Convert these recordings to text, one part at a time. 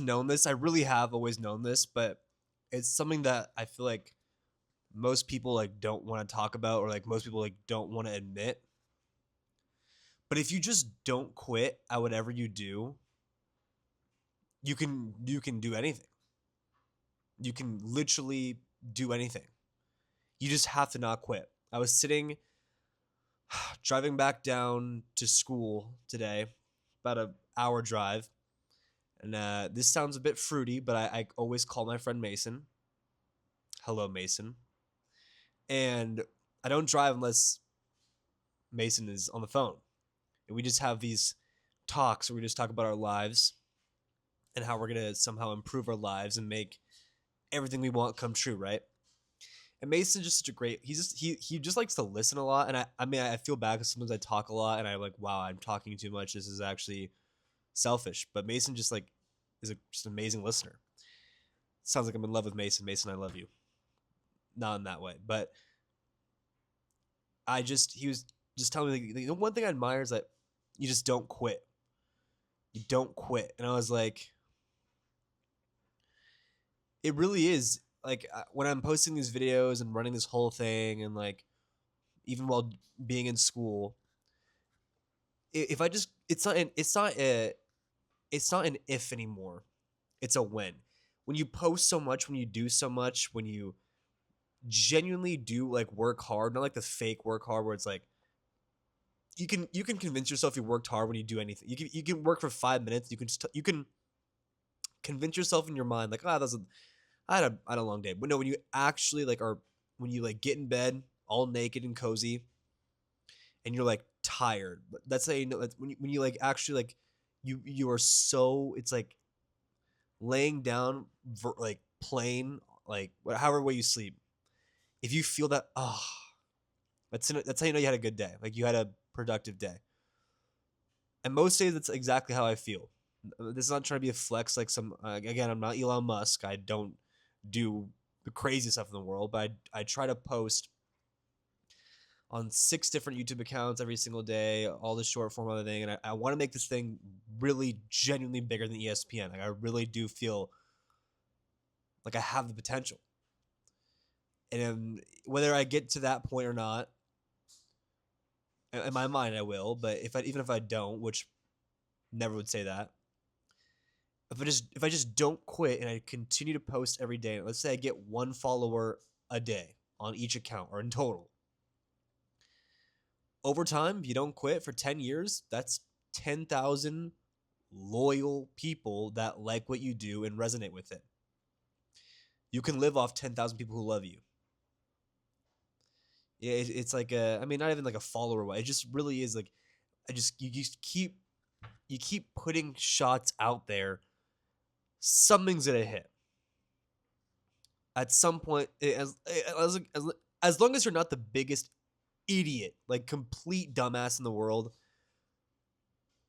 known this. I really have always known this, but it's something that I feel like most people like don't want to talk about, or like most people like don't want to admit. But if you just don't quit at whatever you do, you can do anything. You can literally do anything. You just have to not quit. I was sitting driving back down to school today, about an hour drive. And this sounds a bit fruity, but I always call my friend Mason. Hello, Mason. And I don't drive unless Mason is on the phone. And we just have these talks where we just talk about our lives and how we're going to somehow improve our lives and make everything we want come true, right? And Mason's just such a great. He just likes to listen a lot, and I feel bad because sometimes I talk a lot, and I'm like, wow, I'm talking too much. This is actually selfish. But Mason just like is just an amazing listener. Sounds like I'm in love with Mason. Mason, I love you. Not in that way, but he was just telling me the one thing I admire is that you just don't quit. You don't quit, and I was like, it really is like when I'm posting these videos and running this whole thing, and like even while being in school, if I just it's not an if anymore. It's a when. When you post so much, when you do so much, when you genuinely do like work hard, not like the fake work hard where it's like you can convince yourself you worked hard when you do anything. You can work for 5 minutes. You can convince yourself in your mind like, I had a long day. But no, when you actually like are when you like get in bed all naked and cozy and you're like tired. But that's how you know that's when you like actually like you are so it's like laying down like plain like however way you sleep. If you feel that that's how you know you had a good day. Like you had a productive day. And most days that's exactly how I feel. This is not trying to be a flex like some again, I'm not Elon Musk. I don't do the crazy stuff in the world, but I try to post on 6 different YouTube accounts every single day, all the short form of the thing. And I want to make this thing really genuinely bigger than ESPN. Like I really do feel like I have the potential. And whether I get to that point or not, in my mind I will, but even if I don't, which never would say that. If I just don't quit and I continue to post every day, let's say I get 1 follower a day on each account or in total. Over time, if you don't quit for 10 years, that's 10,000 loyal people that like what you do and resonate with it. You can live off 10,000 people who love you. Yeah, it's like not even like a follower. It just really is like, you just keep putting shots out there. Something's gonna hit at some point. As long as you're not the biggest idiot, like complete dumbass in the world,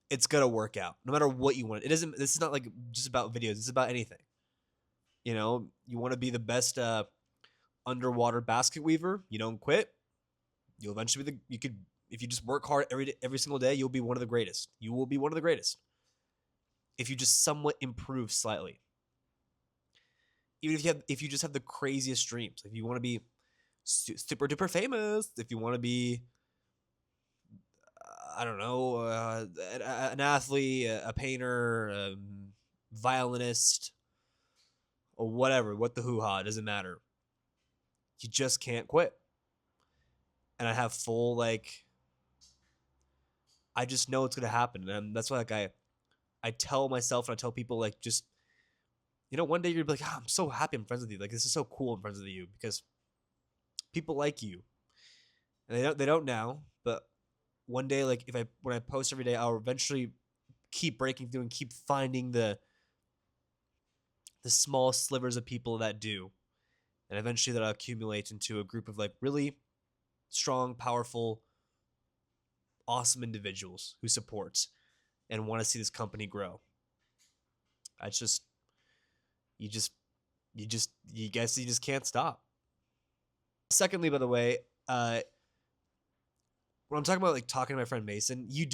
it's gonna work out no matter what you want. It isn't. This is not like just about videos. It's about anything. You know, you want to be the best underwater basket weaver. You don't quit. You'll eventually be you could if you just work hard every single day. You'll be one of the greatest. You will be one of the greatest if you just somewhat improve slightly. Even if you just have the craziest dreams. If you want to be super duper famous, if you want to be I don't know, an athlete, a painter, a violinist, or whatever, what the hoo-ha, doesn't matter. You just can't quit. And I have full, like, I just know it's going to happen. And that's why, like, I tell myself and I tell people, like, just, one day you're going to be like, I'm so happy I'm friends with you. Like, this is so cool I'm friends with you because people like you. And they don't now, but one day, like, when I post every day, I'll eventually keep breaking through and keep finding the small slivers of people that do, and eventually that'll accumulate into a group of like really strong, powerful, awesome individuals who support and want to see this company grow. It's just you guess you just can't stop. Secondly, by the way, when I'm talking about like talking to my friend Mason, you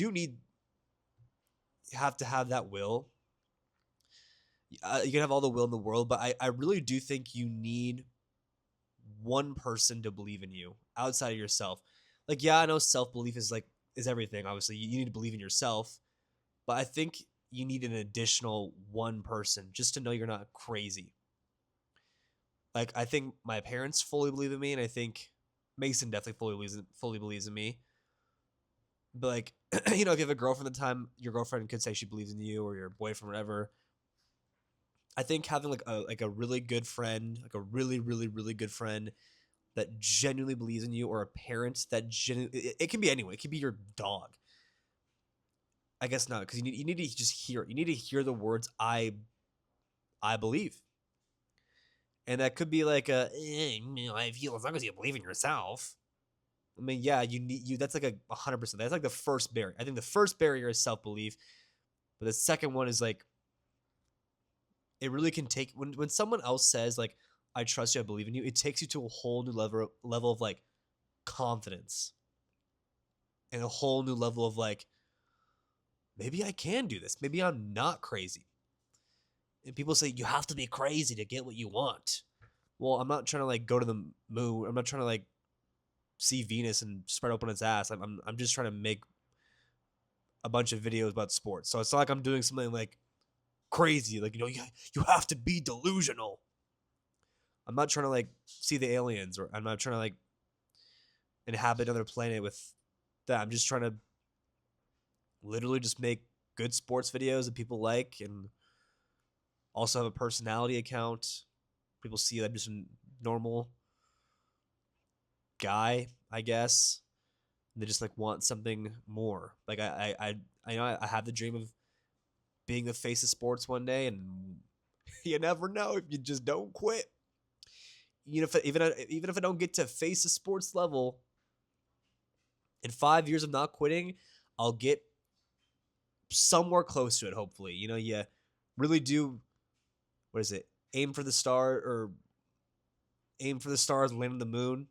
have to have that will. You can have all the will in the world, but I really do think you need one person to believe in you outside of yourself. Like, yeah, I know self belief is everything. Obviously, you need to believe in yourself, but I think you need an additional one person just to know you're not crazy. Like, I think my parents fully believe in me, and I think Mason definitely fully believes in me. But like, you know, if you have a girlfriend at the time, your girlfriend could say she believes in you, or your boyfriend, whatever. I think having like a really good friend, like a really good friend that genuinely believes in you, or a parent that genuinely, it can be anyone. It can be your dog. I guess not, because you need to just hear it. You need to hear the words I believe. And that could be like I feel as long as you believe in yourself. I mean, yeah, you need you. That's like 100%. That's like the first barrier. I think the first barrier is self belief, but the second one is like it really can take when someone else says like I trust you, I believe in you. It takes you to a whole new level of like confidence, and a whole new level of like maybe I can do this. Maybe I'm not crazy. And people say you have to be crazy to get what you want. Well, I'm not trying to like go to the moon. I'm not trying to like see Venus and spread open its ass. I'm just trying to make a bunch of videos about sports. So it's not like I'm doing something like crazy. Like, you know, you have to be delusional. I'm not trying to like see the aliens, or I'm not trying to like inhabit another planet with that. I'm just trying to literally just make good sports videos that people like, and also have a personality account. People see that I'm just a normal guy, I guess. And they just like want something more. Like I know I have the dream of being the face of sports one day, and you never know if you just don't quit. You know, even if I don't get to face a sports level, in 5 years of not quitting, I'll get somewhere close to it. Hopefully, you know, you really do. What is it? Aim for the star, or aim for the stars and land on the moon.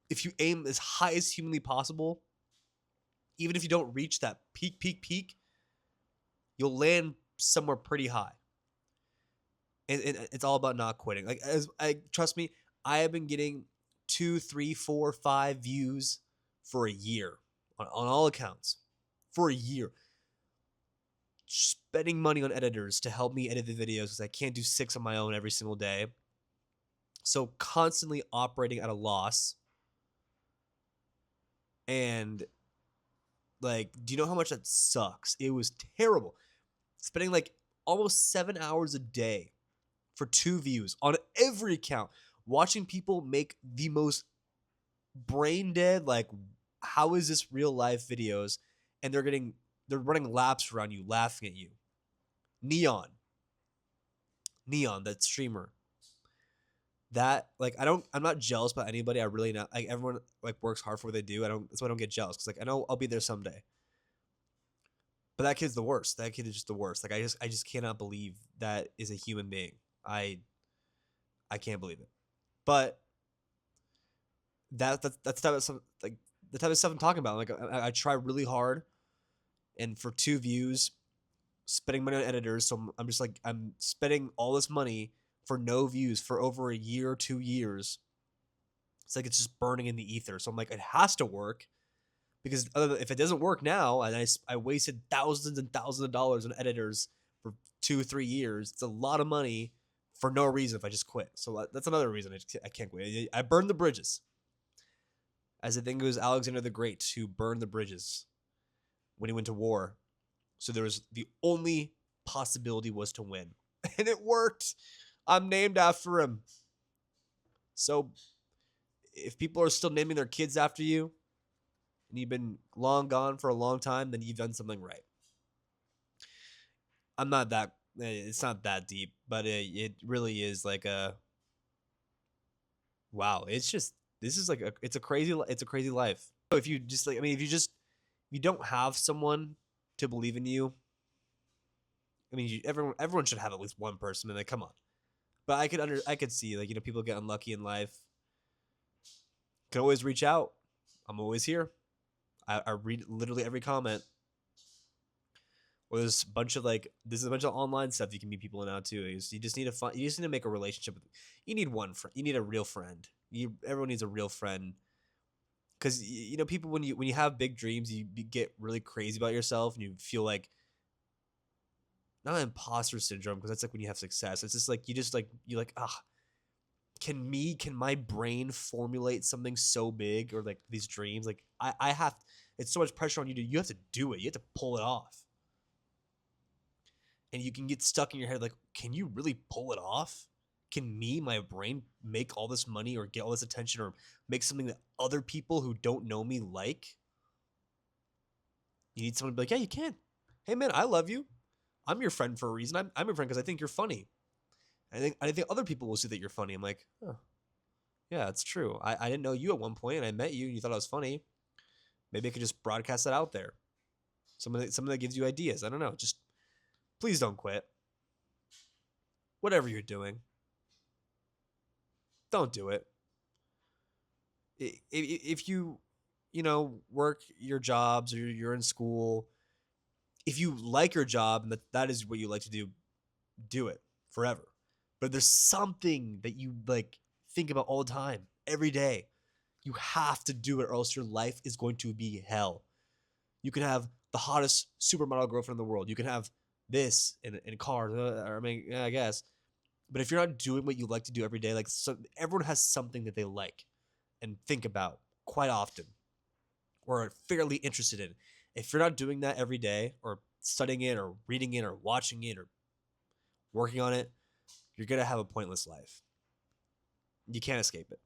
If you aim as high as humanly possible, even if you don't reach that peak, you'll land somewhere pretty high. And it's all about not quitting. Like, as I trust me, I have been getting 2, 3, 4, 5 views for a year on all accounts for a year. Spending money on editors to help me edit the videos because I can't do 6 on my own every single day. So constantly operating at a loss. And like, do you know how much that sucks? It was terrible. Spending like almost 7 hours a day for 2 views on every account, watching people make the most brain dead, like, how is this real life videos, and they're running laps around you, laughing at you. Neon, that streamer. That, like, I'm not jealous about anybody. I really not, like, everyone like works hard for what they do. That's why I don't get jealous, because like I know I'll be there someday. But that kid's the worst. That kid is just the worst. Like, I just cannot believe that is a human being. I can't believe it. But that's the type of stuff, like the type of stuff I'm talking about. Like, I try really hard, and for 2 views, spending money on editors. So I'm just like, I'm spending all this money for no views for over a year or 2 years. It's like it's just burning in the ether. So I'm like, it has to work, because if it doesn't work now, and I wasted thousands and thousands of dollars on editors for 2 or 3 years, it's a lot of money for no reason if I just quit. So that's another reason I can't quit. I burned the bridges. As I think it was Alexander the Great who burned the bridges when he went to war. So there was the only possibility was to win. And it worked. I'm named after him. So if people are still naming their kids after you, and you've been long gone for a long time, then you've done something right. I'm not that, it's not that deep, but it really is like a, wow, it's just, this is like it's a crazy life. So if you just like, I mean, if you don't have someone to believe in you, I mean, everyone should have at least one person. And like, come on. But I could see, like, you know, people get unlucky in life. Can always reach out. I'm always here. I read literally every comment. Or there's a bunch of online stuff you can meet people in now too. You just need to find, you just need to make a relationship with. You need one friend. You need a real friend. Everyone needs a real friend because people when you have big dreams, you get really crazy about yourself and you feel like not imposter syndrome because that's like when you have success. It's just like you're like can my brain formulate something so big or like these dreams like I have it's so much pressure on you to you have to do it. You have to pull it off. And you can get stuck in your head like, can you really pull it off? Can my brain, make all this money or get all this attention or make something that other people who don't know me like? You need someone to be like, yeah, you can. Hey man, I love you. I'm your friend for a reason. I'm your friend because I think you're funny. I think other people will see that you're funny. I'm like, oh, yeah, it's true. I didn't know you at one point and I met you and you thought I was funny. Maybe I could just broadcast that out there. Something that gives you ideas. I don't know. Just please don't quit. Whatever you're doing, don't do it. If you work your jobs or you're in school, if you like your job and that is what you like to do it forever. But if there's something that you like think about all the time, every day, you have to do it or else your life is going to be hell. You can have the hottest supermodel girlfriend in the world. You can have this in cars. I mean, yeah, I guess. But if you're not doing what you like to do every day, like everyone has something that they like and think about quite often or are fairly interested in. If you're not doing that every day or studying it or reading it or watching it or working on it, you're going to have a pointless life. You can't escape it.